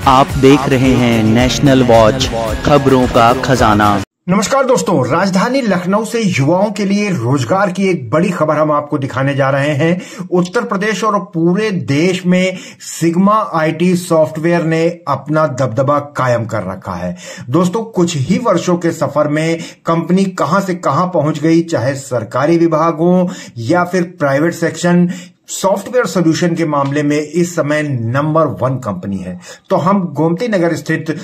आप देख रहे हैं नेशनल वॉच, खबरों का खजाना। नमस्कार दोस्तों, राजधानी लखनऊ से युवाओं के लिए रोजगार की एक बड़ी खबर हम आपको दिखाने जा रहे हैं। उत्तर प्रदेश और पूरे देश में सिग्मा आईटी सॉफ्टवेयर ने अपना दबदबा कायम कर रखा है। दोस्तों, कुछ ही वर्षों के सफर में कंपनी कहां से कहां पहुंच गई, चाहे सरकारी विभाग हो या फिर प्राइवेट सेक्शन, सॉफ्टवेयर सॉल्यूशन के मामले में इस समय नंबर 1 कंपनी है। तो हम गोमती नगर स्थित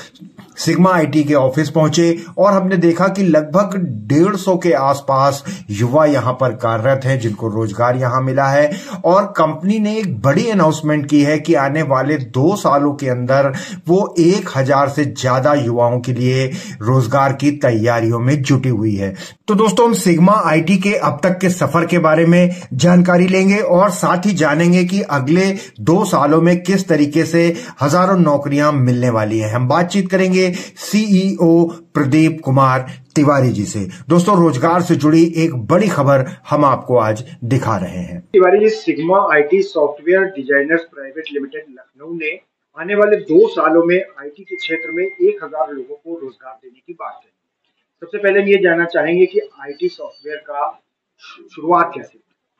सिग्मा आईटी के ऑफिस पहुंचे और हमने देखा कि लगभग 150 के आसपास युवा यहां पर कार्यरत हैं, जिनको रोजगार यहां मिला है। और कंपनी ने एक बड़ी अनाउंसमेंट की है कि आने वाले 2 सालों के अंदर वो 1000 से ज्यादा युवाओं के लिए रोजगार की तैयारियों में जुटी हुई है। तो दोस्तों, हम सिग्मा आईटी के अब तक के सफर के बारे में जानकारी लेंगे और साथ ही जानेंगे कि अगले 2 सालों में किस तरीके से हजारों नौकरियां मिलने वाली हैं। हम बातचीत करेंगे सीईओ प्रदीप कुमार तिवारी जी से। दोस्तों, रोजगार से जुड़ी एक बड़ी खबर हम आपको आज दिखा रहे हैं। Tiwari ji, Sigma IT software designers private limited Lucknow ने आने वाले 2 सालों में आईटी के क्षेत्र में 1000 लोगों को रोजगार देने की बात है। सबसे पहले हम ये जानना चाहेंगे कि आईटी सॉफ्टवेयर का शुरुआत कैसे?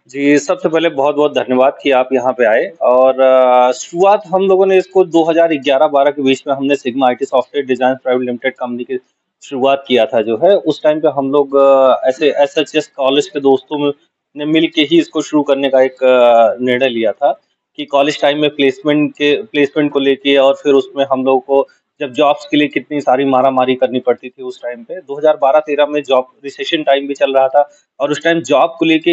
जी, सबसे पहले बहुत बहुत धन्यवाद कि आप यहाँ पे आए। और शुरुआत हम लोगों ने इसको 2011-12 के बीच में हमने sigma IT software design private limited company की शुरुआत किया था। जो है उस टाइम पे हम लोग ऐसे एसएचएस कॉलेज के दोस्तों ने मिल के ही इसको शुरू करने का एक निर्णय लिया था कि कॉलेज टाइम में प्लेसमेंट को लेके, और फिर उसमें हम लोगों को जब जॉब्स के लिए कितनी सारी मारामारी करनी पड़ती थी उस टाइम पे 2012-13 में जॉब रिसेशन टाइम भी चल रहा था और उस टाइम जॉब को लेके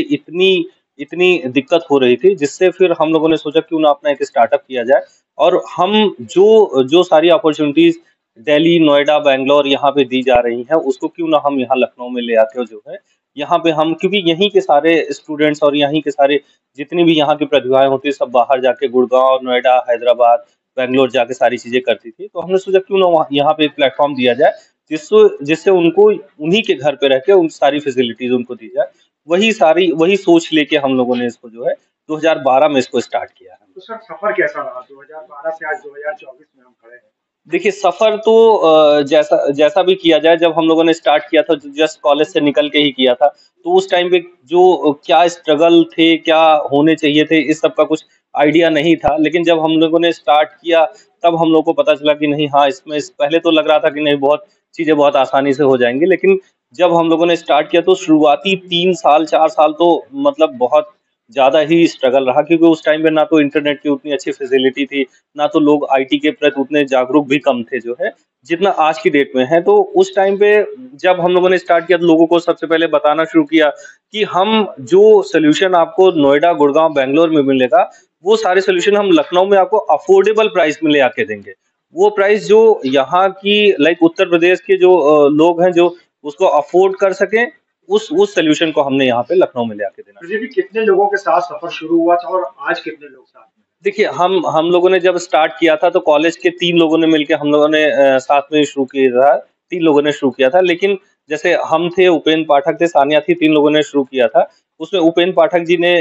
इतनी दिक्कत हो रही थी, जिससे फिर हम लोगों ने सोचा क्यों ना अपना एक स्टार्टअप किया जाए। और हम जो सारी अपॉर्चुनिटीज दिल्ली, नोएडा, बैंगलोर यहाँ पे दी जा रही हैं, उसको क्यों ना हम यहाँ लखनऊ में ले आके जो है यहाँ पे हम, क्योंकि यहीं के सारे स्टूडेंट्स और यहीं के सारे जितनी भी यहाँ की प्रतिभाएं होती है सब बाहर जाके गुड़गांव, नोएडा, हैदराबाद, बैंगलोर जाके सारी चीजें करती थी। तो हमने सोचा क्यों ना यहाँ पे एक प्लेटफॉर्म दिया जाए जिससे उनको उन्हीं के घर पे रह के उन सारी फैसिलिटीज उनको दी जाए। वही सोच लेके हम लोगों ने इसको जो है 2012 में इसको स्टार्ट किया है। तो सर, सफर कैसा रहा 2012 से आज 2024 में हम खड़े हैं? देखिए, सफर तो जैसा भी किया जाए, जब हम लोगों ने स्टार्ट किया था जस्ट कॉलेज से निकल के ही किया था, तो उस टाइम पे जो क्या स्ट्रगल थे, क्या होने चाहिए थे, इस सब का कुछ आइडिया नहीं था। लेकिन जब हम लोगों ने स्टार्ट किया तब हम लोग को पता चला कि नहीं, हाँ, पहले तो लग रहा था कि नहीं, बहुत चीजें बहुत आसानी से हो जाएंगी। लेकिन जब हम लोगों ने स्टार्ट किया तो शुरुआती 3 साल 4 साल तो मतलब बहुत ज्यादा ही स्ट्रगल रहा, क्योंकि उस टाइम पे ना तो इंटरनेट की उतनी अच्छी फैसिलिटी थी, ना तो लोग आईटी के प्रति उतने जागरूक भी कम थे जो है जितना आज की डेट में है। तो उस टाइम पे जब हम लोगों ने स्टार्ट किया तो लोगों को सबसे पहले बताना शुरू किया कि हम जो सोल्यूशन आपको नोएडा, गुड़गांव, बैंगलोर में मिलेगा, वो सारे सोल्यूशन हम लखनऊ में आपको अफोर्डेबल प्राइस में ले आके देंगे। वो प्राइस जो यहाँ की उत्तर प्रदेश के जो लोग हैं जो उसको अफोर्ड कर सकें, उस सोल्यूशन को हमने यहाँ पे लखनऊ में ले आके देना। जी, कितने लोगों के साथ सफर शुरू हुआ था और आज कितने लोग साथ में? देखिए, हम लोगों ने जब स्टार्ट किया था तो कॉलेज के 3 लोगों ने मिलके हम लोगों ने साथ में शुरू किया था। 3 लोगों ने शुरू किया था, लेकिन जैसे हम थे, उपेंद्र पाठक थे, सानिया थी, 3 लोगों ने शुरू किया था। उसमें उपेंद्र पाठक जी ने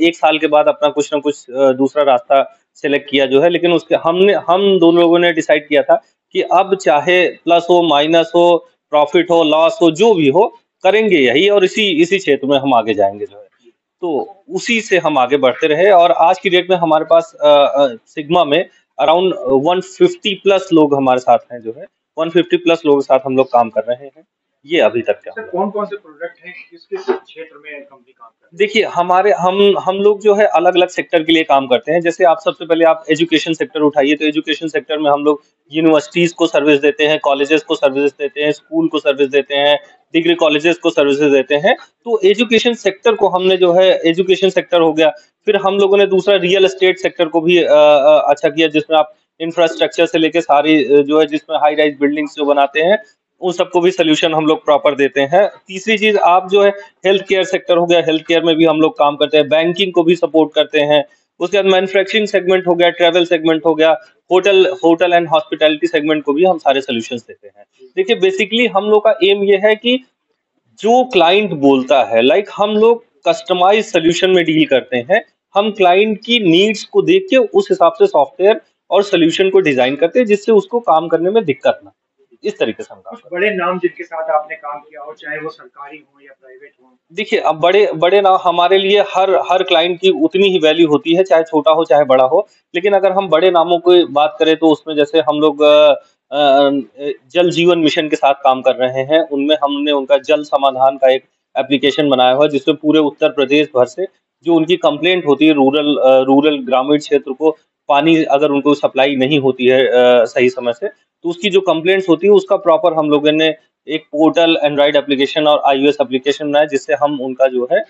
1 साल के बाद अपना कुछ ना कुछ दूसरा रास्ता सेलेक्ट किया जो है। लेकिन हम दोनों लोगों ने डिसाइड किया था कि अब चाहे प्लस हो, माइनस हो, प्रॉफिट हो, लॉस हो, जो भी हो, करेंगे यही और इसी क्षेत्र में हम आगे जाएंगे जो है। तो उसी से हम आगे बढ़ते रहे और आज की डेट में हमारे पास सिग्मा में अराउंड 150 प्लस लोग हमारे साथ हैं जो है। 150 प्लस लोगों के साथ हम लोग काम कर रहे हैं। ये अभी तक क्या कौन कौन से प्रोडक्ट हैं, किस किस क्षेत्र में कंपनी काम करती है? देखिए, हम लोग जो है अलग अलग सेक्टर के लिए काम करते हैं। जैसे आप सबसे पहले आप एजुकेशन सेक्टर उठाइए, तो एजुकेशन सेक्टर में हम लोग यूनिवर्सिटीज को सर्विस देते हैं, कॉलेजेस को सर्विस देते हैं, स्कूल को सर्विस देते हैं, डिग्री कॉलेजेस को सर्विसेज देते हैं। तो एजुकेशन सेक्टर को हमने जो है, एजुकेशन सेक्टर हो गया। फिर हम लोगों ने दूसरा रियल एस्टेट सेक्टर को भी अच्छा किया, जिसमें आप इंफ्रास्ट्रक्चर से लेके सारी जो है, जिसमें हाई राइज बिल्डिंग्स जो बनाते हैं उन सबको भी सोल्यूशन हम लोग प्रॉपर देते हैं। तीसरी चीज आप जो है हेल्थ केयर सेक्टर हो गया, हेल्थ केयर में भी हम लोग काम करते हैं, बैंकिंग को भी सपोर्ट करते हैं। उसके बाद मैन्युफैक्चरिंग सेगमेंट हो गया, ट्रैवल सेगमेंट हो गया, होटल एंड हॉस्पिटैलिटी सेगमेंट को भी हम सारे सोल्यूशंस देते हैं। देखिए, बेसिकली हम लोग का एम ये है कि जो क्लाइंट बोलता है, हम लोग कस्टमाइज सोल्यूशन में डील करते हैं। हम क्लाइंट की नीड्स को देख के उस हिसाब से सॉफ्टवेयर और सोल्यूशन को डिजाइन करते हैं जिससे उसको काम करने में दिक्कत ना। इस तरीके से हम काम कुछ करते हैं। बड़े नाम जिनके साथ आपने काम किया हो, चाहे वो सरकारी हो या प्राइवेट हो? देखिए, अब बड़े बड़े ना हमारे लिए हर क्लाइंट की उतनी ही वैल्यू होती है, चाहे छोटा हो चाहे बड़ा हो। लेकिन अगर हम बड़े नामों की बात करें तो उसमें जैसे हम लोग जल जीवन मिशन के साथ काम कर रहे हैं। उनमें हमने उनका जल समाधान का एक एप्लीकेशन बनाया हुआ है जिसमें पूरे उत्तर प्रदेश भर से जो उनकी कंप्लेंट होती है रूरल ग्रामीण क्षेत्र को पानी अगर उनको सप्लाई नहीं होती है सही समय से, तो उसकी जो कंप्लेंट्स होती है उसका प्रॉपर हम लोगों ने एक पोर्टल, एंड्रॉइड एप्लीकेशन और आईओएस एप्लीकेशन बनाया जिससे हम उनका जो है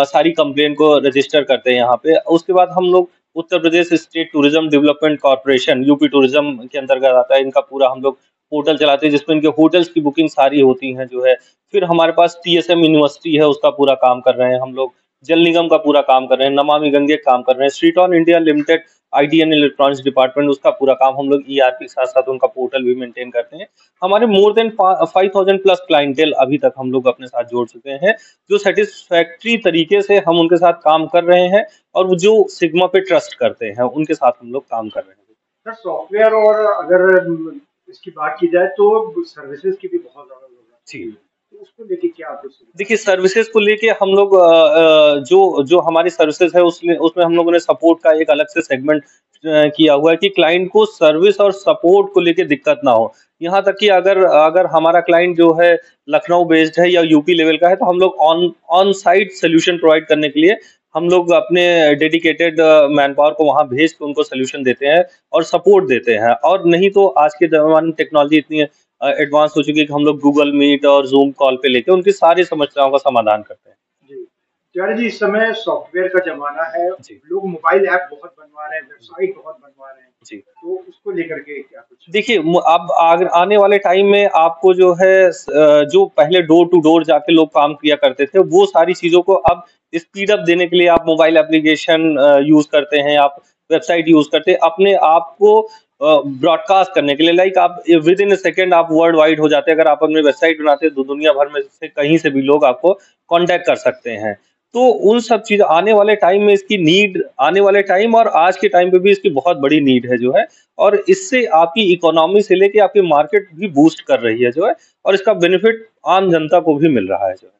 सारी कंप्लेंट को रजिस्टर करते हैं यहाँ पे। उसके बाद हम लोग Uttar Pradesh state tourism development corporation UP tourism के अंतर्गत आता है, इनका पूरा हम लोग पोर्टल चलाते हैं जिसमें इनके होटल्स की बुकिंग सारी होती हैं जो है। फिर हमारे पास टीएसएम यूनिवर्सिटी है, उसका पूरा काम कर रहे हैं हम लोग। जल निगम का पूरा काम कर रहे हैं, नमामि गंगे काम कर रहे हैं, street on India limited IT and electronics department उसका पूरा काम हम लोग ईआरपी के साथ साथ उनका पोर्टल भी मेंटेन करते हैं। हमारे मोर देन 5000 प्लस क्लाइंटेल अभी तक हम लोग अपने साथ जोड़ चुके हैं जो सेटिस्फैक्ट्री तरीके से हम उनके साथ काम कर रहे हैं और वो जो सिग्मा पे ट्रस्ट करते हैं उनके साथ हम लोग काम कर रहे हैं। सर, सॉफ्टवेयर और अगर इसकी बात की जाए तो सर्विसेज की भी बहुत ज्यादा जरूरत जी। है, तो उसको लेके क्या आप कुछ? देखिए, सर्विसेज को लेके हम लोग जो हमारी सर्विसेज है उसमें हम लोगों ने सपोर्ट का एक अलग से सेगमेंट किया हुआ है कि क्लाइंट को सर्विस और सपोर्ट को लेके दिक्कत ना हो। यहाँ तक कि अगर अगर हमारा क्लाइंट जो है लखनऊ बेस्ड है या यूपी लेवल का है तो हम लोग on on site solution provide करने के लिए हम लोग अपने डेडिकेटेड मैन पावर को वहाँ भेज के उनको सोल्यूशन देते हैं और सपोर्ट देते हैं। और नहीं तो आज के ज़माने में टेक्नोलॉजी इतनी एडवांस हो चुकी है कि हम लोग गूगल मीट और जूम कॉल पे लेके उनकी सारी समस्याओं का समाधान करते हैं। जी, तिवारी जी, इस समय सॉफ्टवेयर का जमाना है, जी। लोग मोबाइल ऐप बहुत बनवा रहे हैं, वेबसाइट बहुत बनवा रहे हैं, जी। तो उसको लेकर के क्या कुछ? देखिए, अब आने वाले टाइम में आपको जो है जो पहले डोर टू डोर जाके लोग काम किया करते थे वो सारी चीज़ों को अब स्पीड अप देने के लिए आप मोबाइल एप्लीकेशन यूज़ करते हैं, आप वेबसाइट यूज़ करते हैं अपने आप को ब्रॉडकास्ट करने के लिए। लाइक आप विद इन अ सेकंड आप वर्ल्ड वाइड हो जाते हैं। अगर आप अपनी वेबसाइट बनाते हैं तो दुनिया भर में से कहीं से भी लोग आपको कांटेक्ट कर सकते हैं। तो उन सब चीज़ आने वाले टाइम में इसकी नीड आने वाले टाइम और आज के टाइम पे भी इसकी बहुत बड़ी नीड है जो है। और इससे आपकी इकोनॉमी से लेके आपकी मार्केट भी बूस्ट कर रही है जो है और इसका बेनिफिट आम जनता को भी मिल रहा है जो है।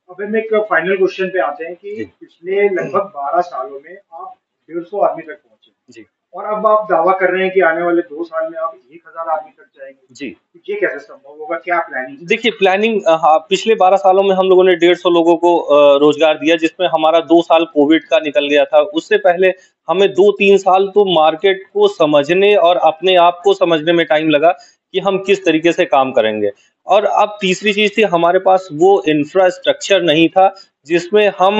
अब हम एक फाइनल क्वेश्चन पे आते हैं कि जी। पिछले लगभग 12 सालों में आप 150 आदमी तक पहुंचे जी। और अब आप दावा कर रहे हैं कि आने वाले 2 साल में आप 1000 आदमी तक जाएंगे। जी। तो ये कैसे संभव होगा? क्या प्लानिंग? देखिए, प्लानिंग हाँ, पिछले 12 सालों में हम लोगों ने 150 लोगों को रोजगार दिया जिसमें हमारा 2 साल कोविड का निकल गया था। उससे पहले हमें 2-3 साल तो मार्केट को समझने और अपने आप को समझने में टाइम लगा कि हम किस तरीके से काम करेंगे। और अब तीसरी चीज़ थी हमारे पास वो इंफ्रास्ट्रक्चर नहीं था जिसमें हम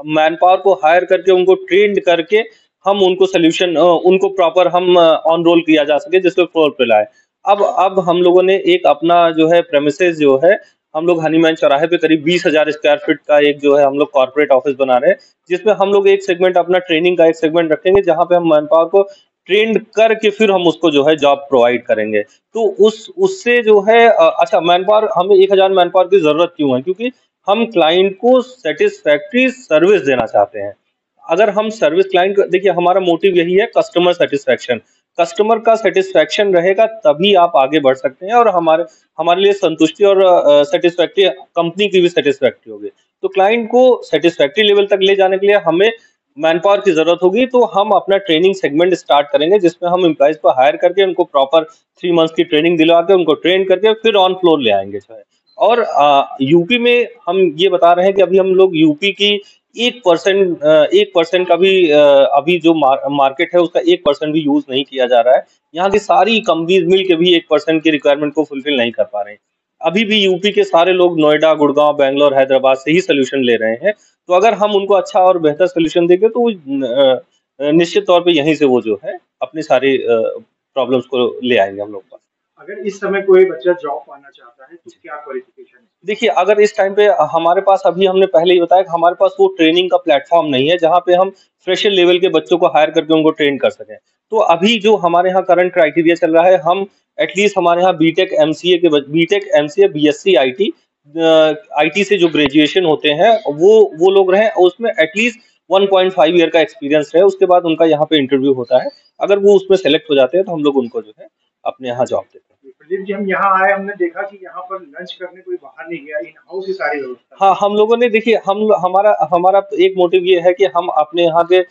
मैन पावर को हायर करके उनको ट्रेंड करके हम उनको सोल्यूशन उनको प्रॉपर हम ऑन रोल किया जा सके जिसमें फ्लोर पे लाए। अब हम लोगों ने एक अपना जो है प्रेमिसेस जो है हम लोग हनीमैन चौराहे पे करीब 20,000 स्क्वायर फीट का एक जो है हम लोग कॉर्पोरेट ऑफिस बना रहे हैं जिसमें हम लोग एक सेगमेंट अपना ट्रेनिंग का एक सेगमेंट रखेंगे जहाँ पे हम मैन पावर को ट्रेंड करके फिर हम उसको जो है जॉब प्रोवाइड करेंगे। तो उससे जो है अच्छा मैन पावर हमें 1000 मैन पावर की जरूरत क्यों है? क्योंकि हम क्लाइंट को सेटिस्फैक्ट्री सर्विस देना चाहते हैं। अगर हम सर्विस क्लाइंट को देखिए हमारा मोटिव यही है कस्टमर सेटिस्फैक्शन। कस्टमर का सेटिस्फैक्शन रहेगा तभी आप आगे बढ़ सकते हैं और हमारे लिए संतुष्टि और सेटिस्फैक्ट्री कंपनी की भी सेटिस्फैक्ट्री होगी। तो क्लाइंट को सेटिस्फैक्ट्री लेवल तक ले जाने के लिए हमें मैन पावर की जरूरत होगी। तो हम अपना ट्रेनिंग सेगमेंट स्टार्ट करेंगे जिसमें हम एम्प्लॉइज को हायर करके उनको प्रॉपर 3 मंथ्स की ट्रेनिंग दिलवा के उनको ट्रेन करके फिर ऑन फ्लोर ले आएंगे जो है। और यूपी में हम ये बता रहे हैं कि अभी हम लोग यूपी की 1% का भी अभी जो मार्केट है उसका 1% भी यूज नहीं किया जा रहा है। यहाँ की सारी कंपनीज मिल के भी 1% की रिक्वायरमेंट को फुलफिल नहीं कर पा रहे हैं। अभी भी यूपी के सारे लोग नोएडा, गुड़गांव, बैंगलोर, हैदराबाद से ही सोल्यूशन ले रहे हैं। तो अगर हम उनको अच्छा और बेहतर सोल्यूशन देंगे तो निश्चित तौर पे यहीं से वो जो है अपनी सारी प्रॉब्लम्स को ले आएंगे हम लोग पास। अगर इस समय कोई बच्चा जॉब पाना चाहता है तो क्या क्वालिफिकेशन है? देखिए, अगर इस टाइम पे हमारे पास अभी हमने पहले ही बताया कि हमारे पास वो ट्रेनिंग का प्लेटफॉर्म नहीं है जहाँ पे हम फ्रेशर लेवल के बच्चों को हायर करके उनको ट्रेन कर सकें। तो अभी जो हमारे यहाँ करंट क्राइटेरिया चल रहा है हम एटलीस्ट हमारे यहाँ बीटेक एमसीए बीएससी आईटी से जो ग्रेजुएशन होते हैं वो लोग रहें और उसमें एटलीस्ट 1.5 ईयर का एक्सपीरियंस है, उसके बाद उनका यहाँ पे इंटरव्यू होता है। अगर वो उसमें सेलेक्ट हो जाते हैं तो हम लोग उनको जो है अपने यहाँ जॉब देते हैं। प्रदीप जी, हम यहाँ आए, हमने देखा कि यहाँ पर लंच करने कोई बाहर नहीं गया, इन हाउस ही सारी व्यवस्था। हाँ, हम लोगों ने देखिए हमारा हमारा एक मोटिव ये है कि हम अपने यहाँ पे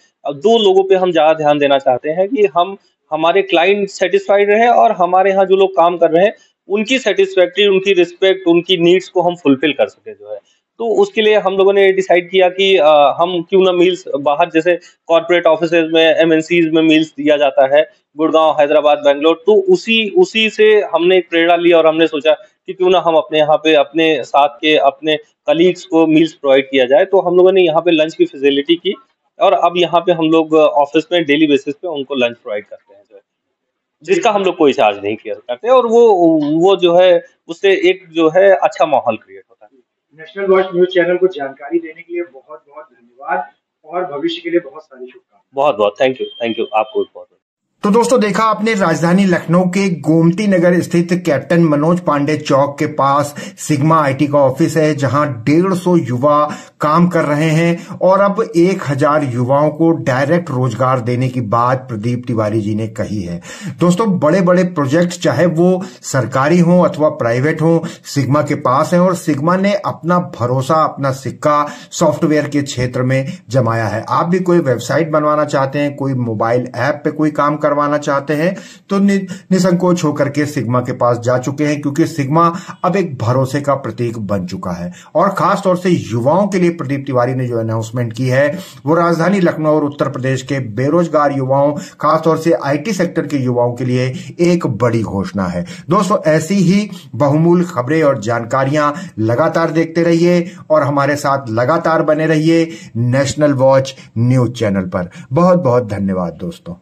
2 लोगों पे हम ज्यादा ध्यान देना चाहते हैं कि हम हमारे क्लाइंट सेटिस्फाइड रहे और हमारे यहाँ जो लोग काम कर रहे हैं उनकी सेटिस्फैक्ट्री, उनकी रिस्पेक्ट, उनकी नीड्स को हम फुलफिल कर सके जो है। तो उसके लिए हम लोगों ने डिसाइड किया कि हम क्यों ना मील्स बाहर, जैसे कॉर्पोरेट ऑफिसेज में, एमएनसीज में मील्स दिया जाता है, गुड़गांव, हैदराबाद, बैंगलोर, तो उसी उसी से हमने एक प्रेरणा ली और हमने सोचा कि क्यों ना हम अपने यहाँ पे अपने साथ के अपने कलीग्स को मील्स प्रोवाइड किया जाए। तो हम लोगों ने यहाँ पे लंच की फैसिलिटी की और अब यहाँ पे हम लोग ऑफिस में डेली बेसिस पे उनको लंच प्रोवाइड करते हैं जो है, जिसका हम लोग कोई चार्ज नहीं किया करते, और वो जो है उससे एक जो है अच्छा माहौल क्रिएट होता है। नेशनल वॉच न्यूज चैनल को जानकारी देने के लिए बहुत बहुत धन्यवाद और भविष्य के लिए बहुत सारी शुभकामनाएं। बहुत बहुत थैंक यू आपको भी बहुत। तो दोस्तों, देखा आपने राजधानी लखनऊ के गोमती नगर स्थित कैप्टन मनोज पांडे चौक के पास सिग्मा आईटी का ऑफिस है, जहां 150 युवा काम कर रहे हैं और अब 1000 युवाओं को डायरेक्ट रोजगार देने की बात प्रदीप तिवारी जी ने कही है। दोस्तों, बड़े बड़े प्रोजेक्ट चाहे वो सरकारी हो अथवा प्राइवेट हो, सिग्मा के पास है और सिग्मा ने अपना भरोसा, अपना सिक्का सॉफ्टवेयर के क्षेत्र में जमाया है। आप भी कोई वेबसाइट बनवाना चाहते हैं, कोई मोबाइल ऐप पे कोई काम करवाना चाहते हैं तो निसंकोच होकर के सिग्मा के पास जा चुके हैं, क्योंकि सिग्मा अब एक भरोसे का प्रतीक बन चुका है। और खास तौर से युवाओं के लिए प्रदीप तिवारी ने जो अनाउंसमेंट की है वो राजधानी लखनऊ और उत्तर प्रदेश के बेरोजगार युवाओं, खासतौर से आईटी सेक्टर के युवाओं के लिए एक बड़ी घोषणा है। दोस्तों, ऐसी ही बहुमूल्य खबरें और जानकारियां लगातार देखते रहिए और हमारे साथ लगातार बने रहिए नेशनल वॉच न्यूज चैनल पर। बहुत बहुत धन्यवाद दोस्तों।